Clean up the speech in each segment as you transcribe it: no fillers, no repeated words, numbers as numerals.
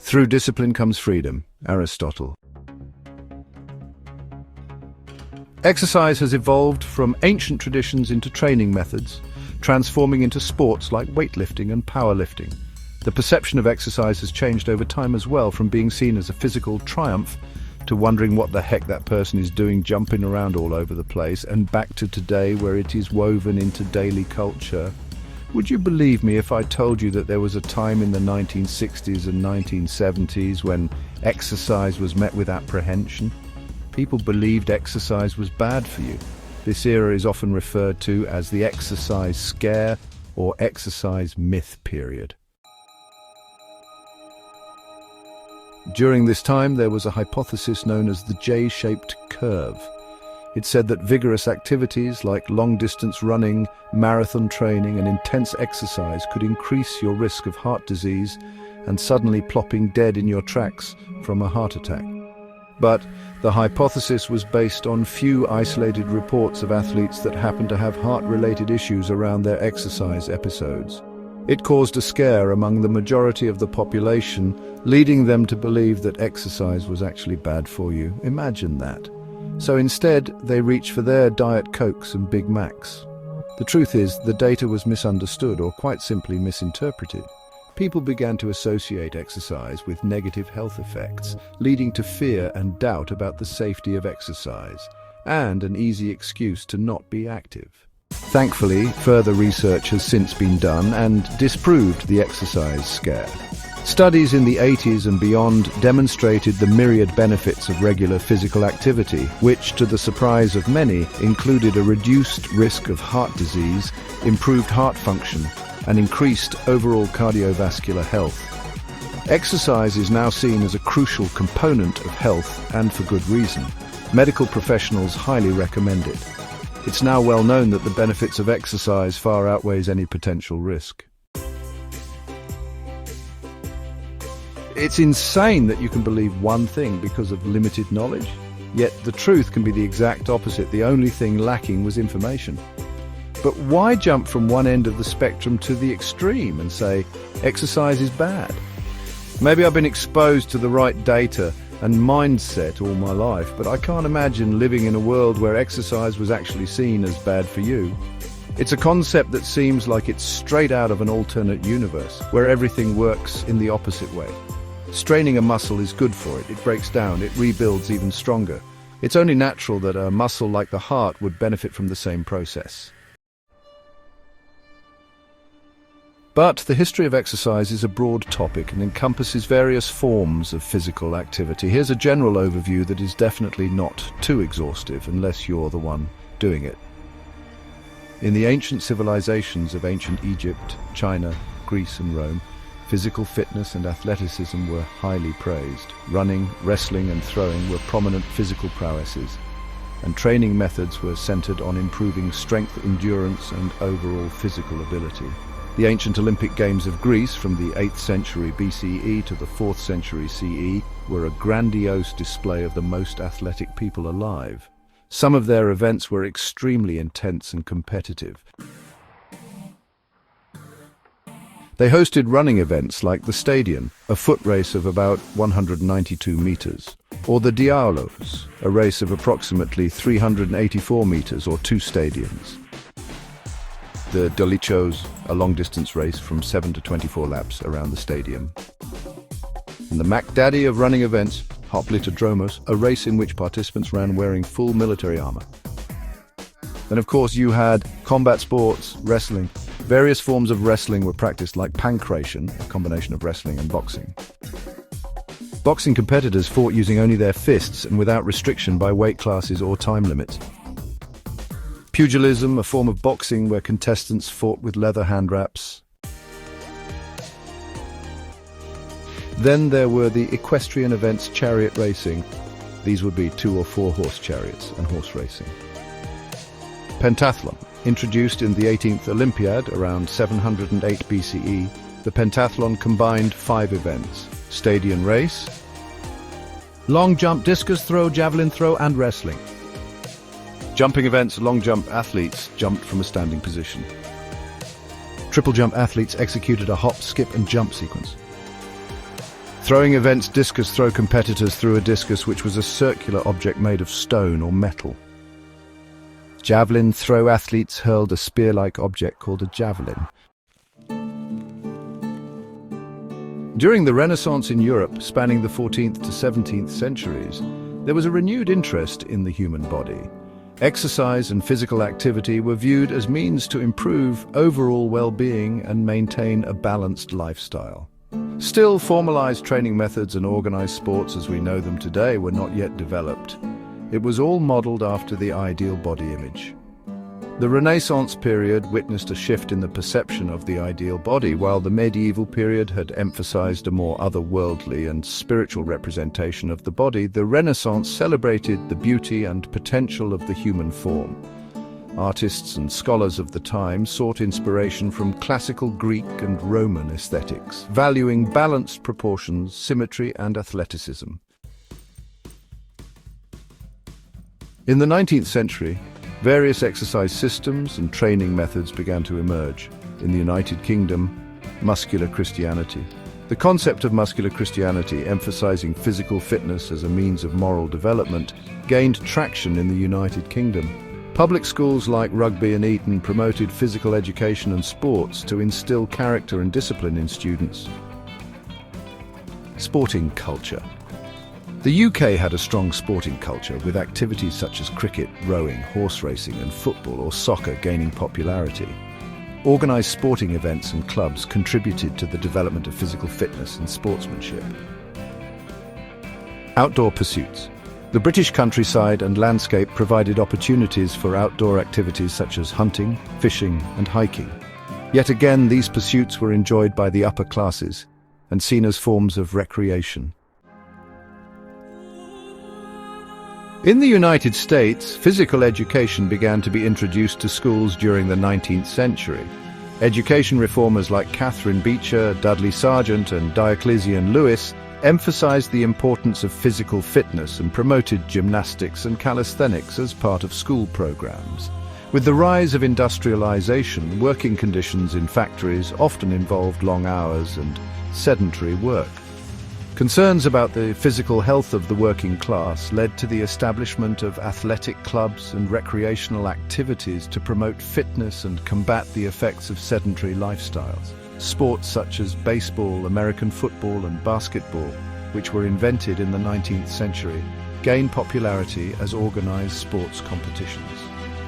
Through discipline comes freedom, Aristotle. Exercise has evolved from ancient traditions into training methods, transforming into sports like weightlifting and powerlifting. The perception of exercise has changed over time as well, from being seen as a physical triumph to wondering what the heck that person is doing jumping around all over the place, and back to today where it is woven into daily culture. Would you believe me if I told you that there was a time in the 1960s and 1970s when exercise was met with apprehension? People believed exercise was bad for you. This era is often referred to as the exercise scare or exercise myth period. During this time, there was a hypothesis known as the J-shaped curve. It said that vigorous activities like long-distance running, marathon training, and intense exercise could increase your risk of heart disease and suddenly plopping dead in your tracks from a heart attack. But the hypothesis was based on few isolated reports of athletes that happened to have heart-related issues around their exercise episodes. It caused a scare among the majority of the population, leading them to believe that exercise was actually bad for you. Imagine that. So instead, they reached for their Diet Cokes and Big Macs. The truth is, the data was misunderstood or quite simply misinterpreted. People began to associate exercise with negative health effects, leading to fear and doubt about the safety of exercise, and an easy excuse to not be active. Thankfully, further research has since been done and disproved the exercise scare. Studies in the 80s and beyond demonstrated the myriad benefits of regular physical activity, which, to the surprise of many, included a reduced risk of heart disease, improved heart function, and increased overall cardiovascular health. Exercise is now seen as a crucial component of health, and for good reason. Medical professionals highly recommend it. It's now well known that the benefits of exercise far outweighs any potential risk. It's insane that you can believe one thing because of limited knowledge. Yet the truth can be the exact opposite. The only thing lacking was information. But why jump from one end of the spectrum to the extreme and say exercise is bad? Maybe I've been exposed to the right data and mindset all my life, but I can't imagine living in a world where exercise was actually seen as bad for you. It's a concept that seems like it's straight out of an alternate universe, where everything works in the opposite way. Straining a muscle is good for it. It breaks down, it rebuilds even stronger. It's only natural that a muscle like the heart would benefit from the same process. But the history of exercise is a broad topic and encompasses various forms of physical activity. Here's a general overview that is definitely not too exhaustive unless you're the one doing it. In the ancient civilizations of ancient Egypt, China, Greece and Rome, physical fitness and athleticism were highly praised. Running, wrestling and throwing were prominent physical prowesses, and training methods were centered on improving strength, endurance and overall physical ability. The ancient Olympic Games of Greece from the 8th century BCE to the 4th century CE were a grandiose display of the most athletic people alive. Some of their events were extremely intense and competitive. They hosted running events like the Stadion, a foot race of about 192 meters, or the Diaulos, a race of approximately 384 meters or 2 stadiums. The Docu-Sodes, a long-distance race from 7 to 24 laps around the stadium. And the Mac Daddy of running events, Hoplitodromos, a race in which participants ran wearing full military armor. Then of course you had combat sports, wrestling. Various forms of wrestling were practiced like pankration, a combination of wrestling and boxing. Boxing competitors fought using only their fists and without restriction by weight classes or time limits. Pugilism, a form of boxing where contestants fought with leather hand wraps. Then there were the equestrian events, chariot racing. These would be 2 or 4 horse chariots and horse racing. Pentathlon, introduced in the 18th Olympiad around 708 BCE, the pentathlon combined 5 events: stadium race, long jump, discus throw, javelin throw and wrestling. Jumping events, long jump athletes jumped from a standing position. Triple jump athletes executed a hop, skip and jump sequence. Throwing events discus throw competitors threw a discus which was a circular object made of stone or metal. Javelin throw athletes hurled a spear-like object called a javelin. During the Renaissance in Europe, spanning the 14th to 17th centuries, there was a renewed interest in the human body. Exercise and physical activity were viewed as means to improve overall well-being and maintain a balanced lifestyle. Still, formalized training methods and organized sports as we know them today were not yet developed. It was all modeled after the ideal body image. The Renaissance period witnessed a shift in the perception of the ideal body, while the medieval period had emphasized a more otherworldly and spiritual representation of the body. The Renaissance celebrated the beauty and potential of the human form. Artists and scholars of the time sought inspiration from classical Greek and Roman aesthetics, valuing balanced proportions, symmetry, and athleticism. In the 19th century, various exercise systems and training methods began to emerge. In the United Kingdom, muscular Christianity. The concept of muscular Christianity, emphasizing physical fitness as a means of moral development, gained traction in the United Kingdom. Public schools like Rugby and Eton promoted physical education and sports to instill character and discipline in students. Sporting culture. The UK had a strong sporting culture, with activities such as cricket, rowing, horse racing and football or soccer gaining popularity. Organised sporting events and clubs contributed to the development of physical fitness and sportsmanship. Outdoor pursuits. The British countryside and landscape provided opportunities for outdoor activities such as hunting, fishing and hiking. Yet again, these pursuits were enjoyed by the upper classes and seen as forms of recreation. In the United States, physical education began to be introduced to schools during the 19th century. Education reformers like Catherine Beecher, Dudley Sargent and Diocletian Lewis emphasized the importance of physical fitness and promoted gymnastics and calisthenics as part of school programs. With the rise of industrialization, working conditions in factories often involved long hours and sedentary work. Concerns about the physical health of the working class led to the establishment of athletic clubs and recreational activities to promote fitness and combat the effects of sedentary lifestyles. Sports such as baseball, American football and basketball, which were invented in the 19th century, gained popularity as organized sports competitions.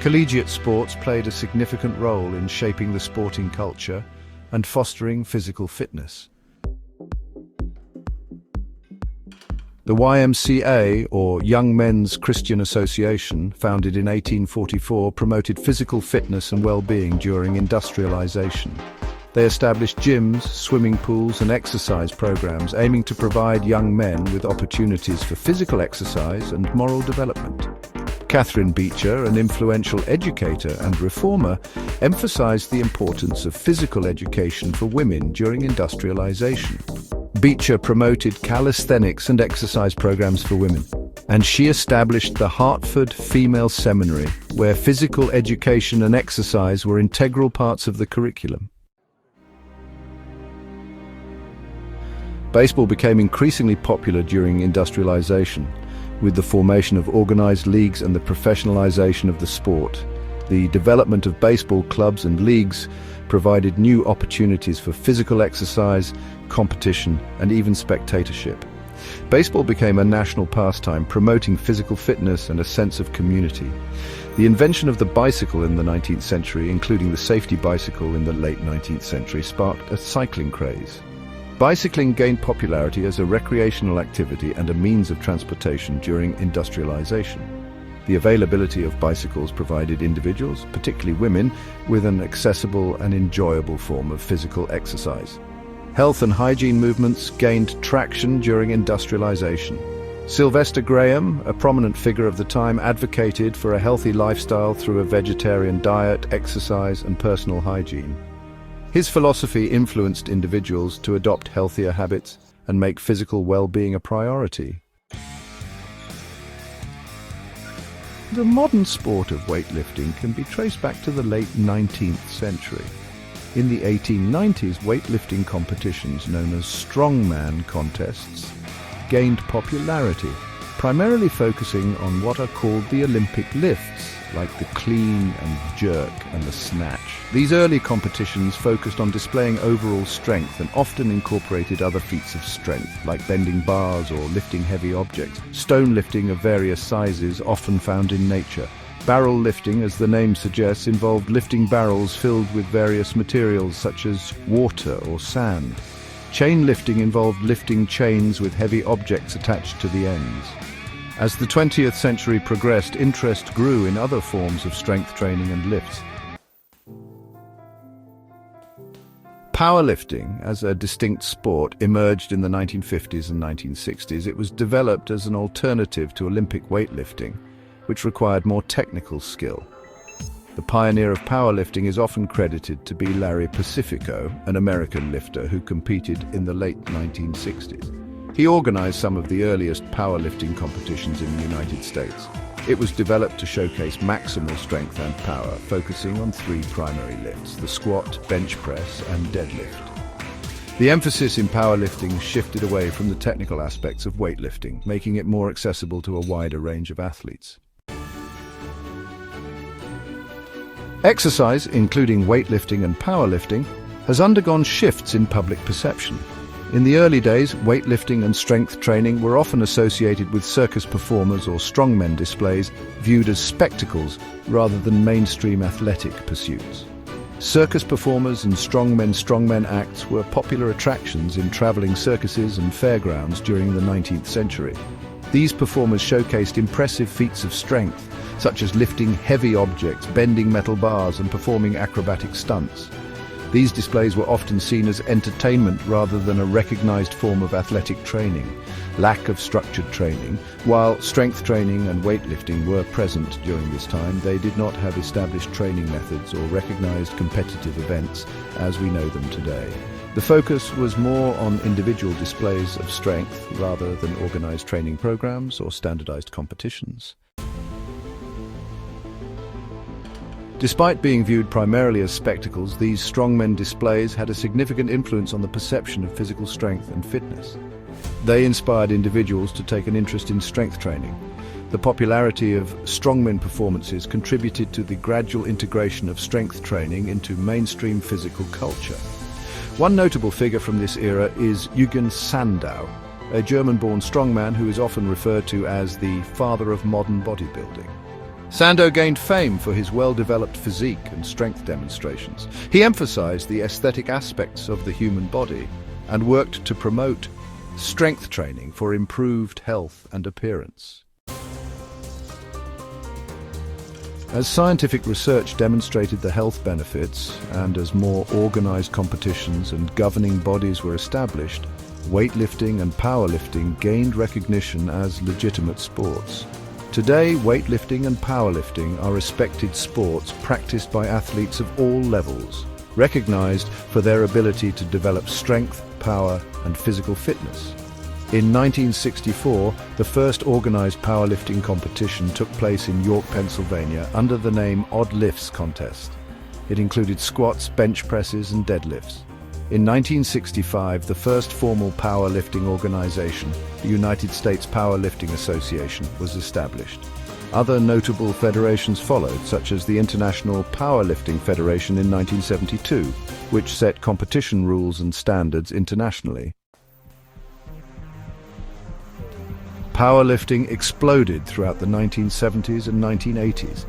Collegiate sports played a significant role in shaping the sporting culture and fostering physical fitness. The YMCA, or Young Men's Christian Association, founded in 1844, promoted physical fitness and well-being during industrialization. They established gyms, swimming pools and exercise programs aiming to provide young men with opportunities for physical exercise and moral development. Catherine Beecher, an influential educator and reformer, emphasized the importance of physical education for women during industrialization. Beecher promoted calisthenics and exercise programs for women, and she established the Hartford Female Seminary, where physical education and exercise were integral parts of the curriculum. Baseball became increasingly popular during industrialization, with the formation of organized leagues and the professionalization of the sport. The development of baseball clubs and leagues provided new opportunities for physical exercise, competition, and even spectatorship. Baseball became a national pastime, promoting physical fitness and a sense of community. The invention of the bicycle in the 19th century, including the safety bicycle in the late 19th century, sparked a cycling craze. Bicycling gained popularity as a recreational activity and a means of transportation during industrialization. The availability of bicycles provided individuals, particularly women, with an accessible and enjoyable form of physical exercise. Health and hygiene movements gained traction during industrialization. Sylvester Graham, a prominent figure of the time, advocated for a healthy lifestyle through a vegetarian diet, exercise, and personal hygiene. His philosophy influenced individuals to adopt healthier habits and make physical well-being a priority. The modern sport of weightlifting can be traced back to the late 19th century. In the 1890s, weightlifting competitions known as Strongman contests gained popularity, primarily focusing on what are called the Olympic lifts, like the clean and jerk and the snatch. These early competitions focused on displaying overall strength and often incorporated other feats of strength, like bending bars or lifting heavy objects. Stone lifting of various sizes, often found in nature. Barrel lifting, as the name suggests, involved lifting barrels filled with various materials such as water or sand. Chain lifting involved lifting chains with heavy objects attached to the ends. As the 20th century progressed, interest grew in other forms of strength training and lifts. Powerlifting, as a distinct sport, emerged in the 1950s and 1960s. It was developed as an alternative to Olympic weightlifting, which required more technical skill. The pioneer of powerlifting is often credited to be Larry Pacifico, an American lifter who competed in the late 1960s. He organized some of the earliest powerlifting competitions in the United States. It was developed to showcase maximal strength and power, focusing on three primary lifts: the squat, bench press, and deadlift. The emphasis in powerlifting shifted away from the technical aspects of weightlifting, making it more accessible to a wider range of athletes. Exercise, including weightlifting and powerlifting, has undergone shifts in public perception. In the early days, weightlifting and strength training were often associated with circus performers or strongmen displays, viewed as spectacles rather than mainstream athletic pursuits. Circus performers and strongmen acts were popular attractions in traveling circuses and fairgrounds during the 19th century. These performers showcased impressive feats of strength, such as lifting heavy objects, bending metal bars, and performing acrobatic stunts. These displays were often seen as entertainment rather than a recognized form of athletic training. Lack of structured training. While strength training and weightlifting were present during this time, they did not have established training methods or recognized competitive events as we know them today. The focus was more on individual displays of strength rather than organized training programs or standardized competitions. Despite being viewed primarily as spectacles, these strongmen displays had a significant influence on the perception of physical strength and fitness. They inspired individuals to take an interest in strength training. The popularity of strongmen performances contributed to the gradual integration of strength training into mainstream physical culture. One notable figure from this era is Sandow, a German-born strongman who is often referred to as the father of modern bodybuilding. Sandow gained fame for his well-developed physique and strength demonstrations. He emphasized the aesthetic aspects of the human body and worked to promote strength training for improved health and appearance. As scientific research demonstrated the health benefits and as more organized competitions and governing bodies were established, weightlifting and powerlifting gained recognition as legitimate sports. Today, weightlifting and powerlifting are respected sports practiced by athletes of all levels, recognized for their ability to develop strength, power, and physical fitness. In 1964, the first organized powerlifting competition took place in York, Pennsylvania, under the name Odd Lifts Contest. It included squats, bench presses, and deadlifts. In 1965, the first formal powerlifting organization, the United States Powerlifting Association, was established. Other notable federations followed, such as the International Powerlifting Federation in 1972, which set competition rules and standards internationally. Powerlifting exploded throughout the 1970s and 1980s,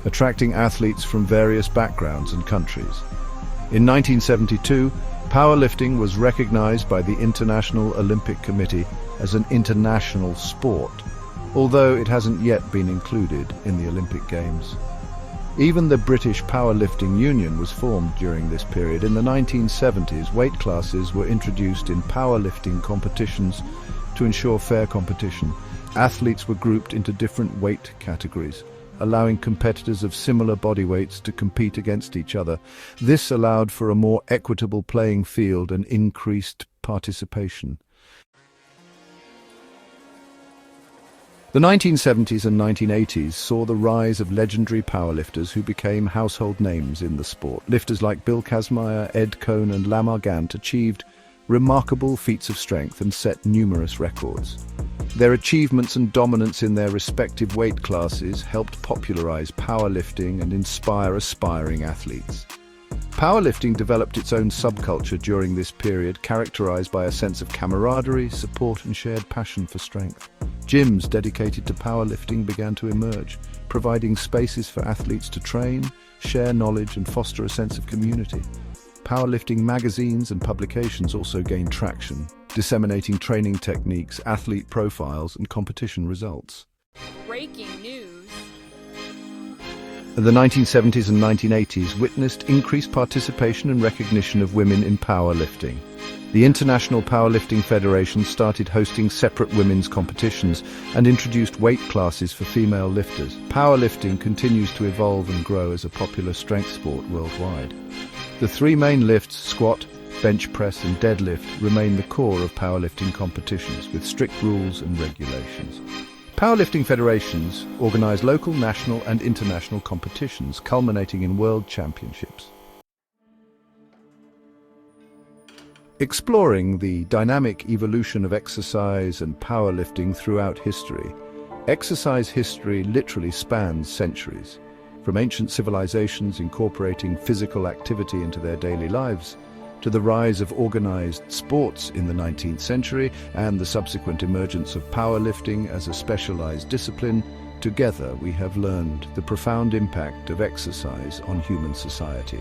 attracting athletes from various backgrounds and countries. In 1972, powerlifting was recognized by the International Olympic Committee as an international sport, although it hasn't yet been included in the Olympic Games. Even the British Powerlifting Union was formed during this period. In the 1970s, weight classes were introduced in powerlifting competitions to ensure fair competition. Athletes were grouped into different weight categories, allowing competitors of similar body weights to compete against each other. This allowed for a more equitable playing field and increased participation. The 1970s and 1980s saw the rise of legendary powerlifters who became household names in the sport. Lifters like Bill Kazmaier, Ed Cohn and Lamar Gant achieved remarkable feats of strength and set numerous records. Their achievements and dominance in their respective weight classes helped popularize powerlifting and inspire aspiring athletes. Powerlifting developed its own subculture during this period, characterized by a sense of camaraderie, support and shared passion for strength. Gyms dedicated to powerlifting began to emerge, providing spaces for athletes to train, share knowledge and foster a sense of community. Powerlifting magazines and publications also gained traction, disseminating training techniques, athlete profiles and competition results. Breaking news. The 1970s and 1980s witnessed increased participation and recognition of women in powerlifting. The International Powerlifting Federation started hosting separate women's competitions and introduced weight classes for female lifters. Powerlifting continues to evolve and grow as a popular strength sport worldwide. The three main lifts, squat, bench press and deadlift, remain the core of powerlifting competitions with strict rules and regulations. Powerlifting federations organize local, national and international competitions, culminating in world championships. Exploring the dynamic evolution of exercise and powerlifting throughout history, exercise history literally spans centuries. From ancient civilizations incorporating physical activity into their daily lives, to the rise of organized sports in the 19th century and the subsequent emergence of powerlifting as a specialized discipline, together we have learned the profound impact of exercise on human society.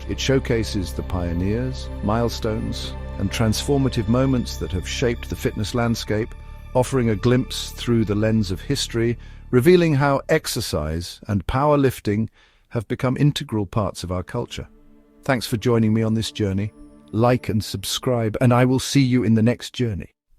It showcases the pioneers, milestones, and transformative moments that have shaped the fitness landscape, offering a glimpse through the lens of history, revealing how exercise and powerlifting have become integral parts of our culture. Thanks for joining me on this journey. Like and subscribe, and I will see you in the next journey.